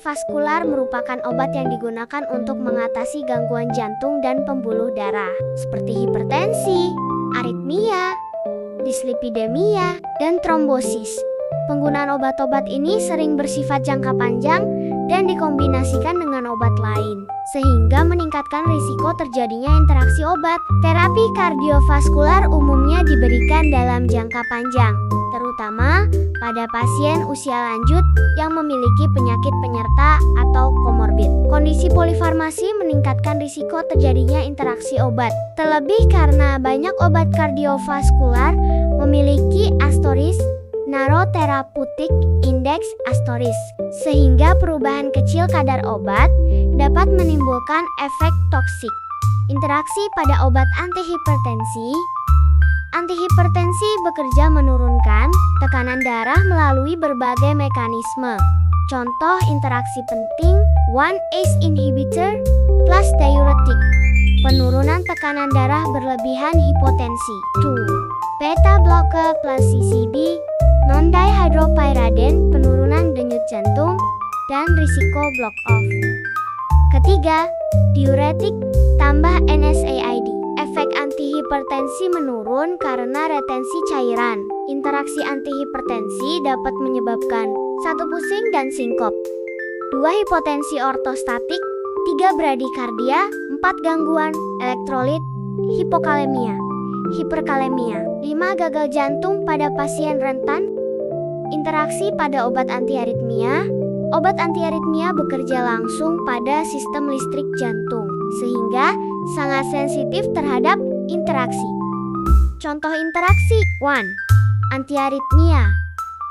kardiovaskular merupakan obat yang digunakan untuk mengatasi gangguan jantung dan pembuluh darah, seperti hipertensi, aritmia, dislipidemia, dan trombosis. Penggunaan obat-obat ini sering bersifat jangka panjang dan dikombinasikan dengan obat lain, sehingga meningkatkan risiko terjadinya interaksi obat. Terapi kardiovaskular umumnya diberikan dalam jangka panjang, terutama pada pasien usia lanjut yang memiliki penyakit penyerta atau komorbid. Kondisi polifarmasi meningkatkan risiko terjadinya interaksi obat, terlebih karena banyak obat kardiovaskular memiliki astoris Narrow Therapeutic Index Astoris, sehingga perubahan kecil kadar obat dapat menimbulkan efek toksik. Interaksi pada obat antihipertensi. Antihipertensi bekerja menurunkan tekanan darah melalui berbagai mekanisme. Contoh interaksi penting 1-ACE inhibitor plus diuretik, penurunan tekanan darah berlebihan hipotensi. 2. Beta blocker plus CCB, non-dihydropyridine, penurunan denyut jantung dan risiko block off. Ketiga, diuretik tambah NSAID. Efek antihipertensi menurun karena retensi cairan. Interaksi antihipertensi dapat menyebabkan 1. Pusing dan sinkop, 2. Hipotensi ortostatik, 3. Bradikardia, 4. Gangguan elektrolit, hipokalemia, hiperkalemia, 5. Gagal jantung pada pasien rentan. Interaksi pada obat antiaritmia. Obat antiaritmia bekerja langsung pada sistem listrik jantung, sehingga sangat sensitif terhadap interaksi. Contoh interaksi 1. Antiaritmia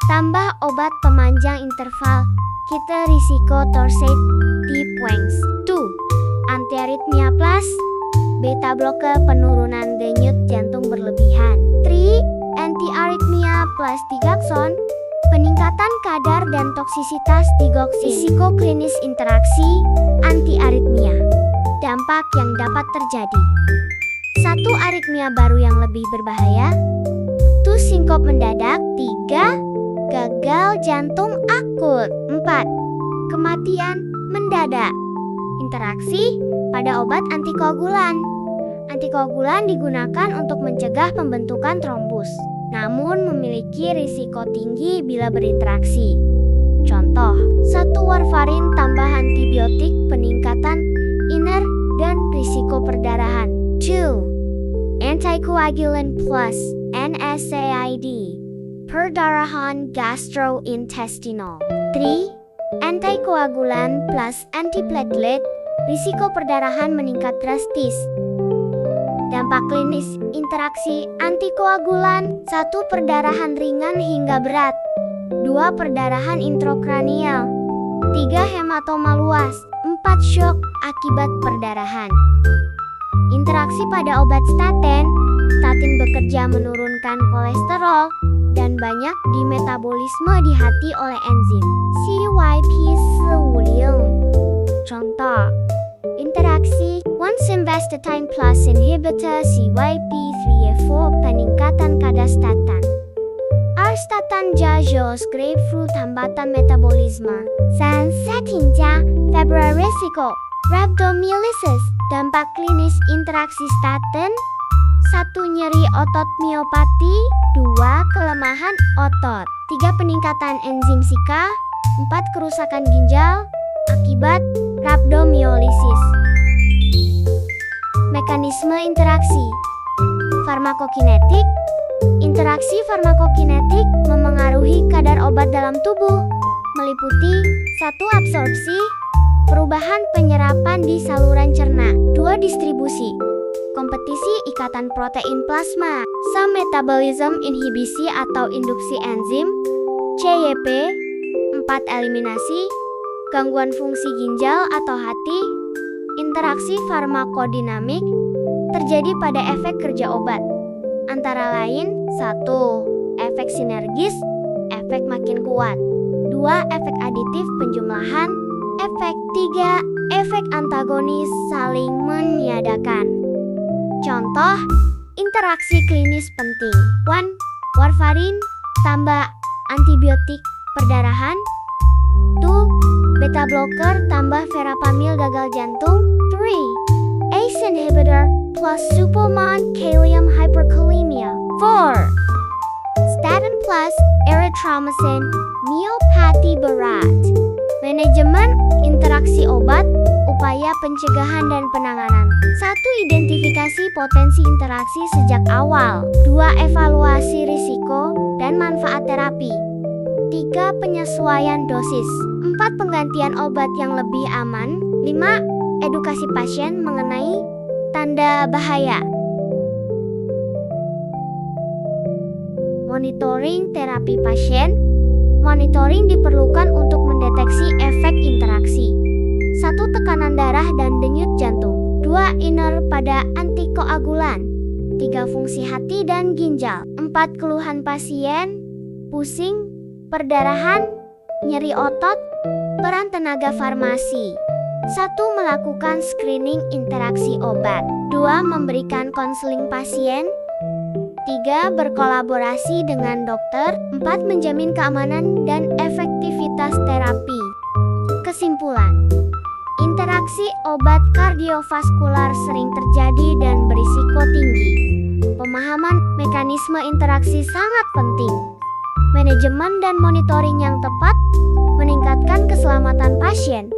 tambah obat pemanjang interval, kita risiko torsade deep wangs. 2. Antiaritmia plus beta blocker, penurunan denyut jantung berlebihan. 3. Antiaritmia plus digoxin, peningkatan kadar dan toksisitas digoxin. Risiko klinis interaksi antiaritmia. Dampak yang dapat terjadi. 1. Aritmia baru yang lebih berbahaya. 2. Sinkop mendadak. 3. Gagal jantung akut. 4. Kematian mendadak. Interaksi pada obat antikoagulan. Antikoagulan digunakan untuk mencegah pembentukan trombus, namun memiliki risiko tinggi bila berinteraksi. Contoh, 1. Warfarin tambah antibiotik, peningkatan INR dan risiko perdarahan. 2. Anticoagulant plus NSAID, perdarahan gastrointestinal. 3. Antikoagulan plus antiplatelet, risiko perdarahan meningkat drastis. Dampak klinis interaksi antikoagulan. 1. Perdarahan ringan hingga berat. 2. Perdarahan introkranial. 3. Hematoma luas. 4. Shock akibat perdarahan. Interaksi pada obat statin. Statin bekerja menurunkan kolesterol dan banyak di metabolisme di hati oleh enzim CYP4. Contoh interaksi 1. Simvastatin plus inhibitor CYP3A4, peningkatan kadar statin. Arstatan jajos grapefruit, hambatan metabolisme. Sansatin ja February risiko rhabdomyolysis. Dampak klinis interaksi statin. 1. Nyeri otot miopati. 2. Kelemahan otot. 3. Peningkatan enzim SIKA. 4. Kerusakan ginjal akibat rhabdomyolysis. Mekanisme interaksi. Farmakokinetik. Interaksi farmakokinetik memengaruhi kadar obat dalam tubuh, meliputi 1. Absorpsi, perubahan penyerapan di saluran cerna. 2. Distribusi, kompetisi ikatan protein plasma. Some metabolism inhibisi atau induksi enzim CYP. 4. Eliminasi, gangguan fungsi ginjal atau hati. Interaksi farmakodinamik terjadi pada efek kerja obat, antara lain 1. Efek sinergis, efek makin kuat. 2. Efek aditif penjumlahan, efek. 3. Efek antagonis saling meniadakan. Contoh interaksi klinis penting. 1. Warfarin tambah antibiotik perdarahan. 2. Beta blocker tambah verapamil gagal jantung. 3. ACE inhibitor plus supelman kalium hyperkalemia. 4. Statin plus erythromycin miopathy berat. Manajemen interaksi obat, upaya pencegahan dan penanganan. 1. Identifikasi potensi interaksi sejak awal. 2. Evaluasi risiko dan manfaat terapi. 3. Penyesuaian dosis. 4. Penggantian obat yang lebih aman. 5. Edukasi pasien mengenai tanda bahaya. Monitoring terapi pasien. Monitoring diperlukan untuk mendeteksi efek interaksi. 1. Tekanan darah dan denyut jantung. 2. Inner pada antikoagulan. 3. Fungsi hati dan ginjal. 4. Keluhan pasien, pusing, perdarahan, nyeri otot. Peran tenaga farmasi. 1. Melakukan screening interaksi obat. 2. Memberikan konseling pasien. 3. Berkolaborasi dengan dokter. 4. Menjamin keamanan dan efektivitas terapi. Kesimpulan, interaksi obat kardiovaskular sering terjadi dan berisiko tinggi. Pemahaman mekanisme interaksi sangat penting. Manajemen dan monitoring yang tepat meningkatkan keselamatan pasien.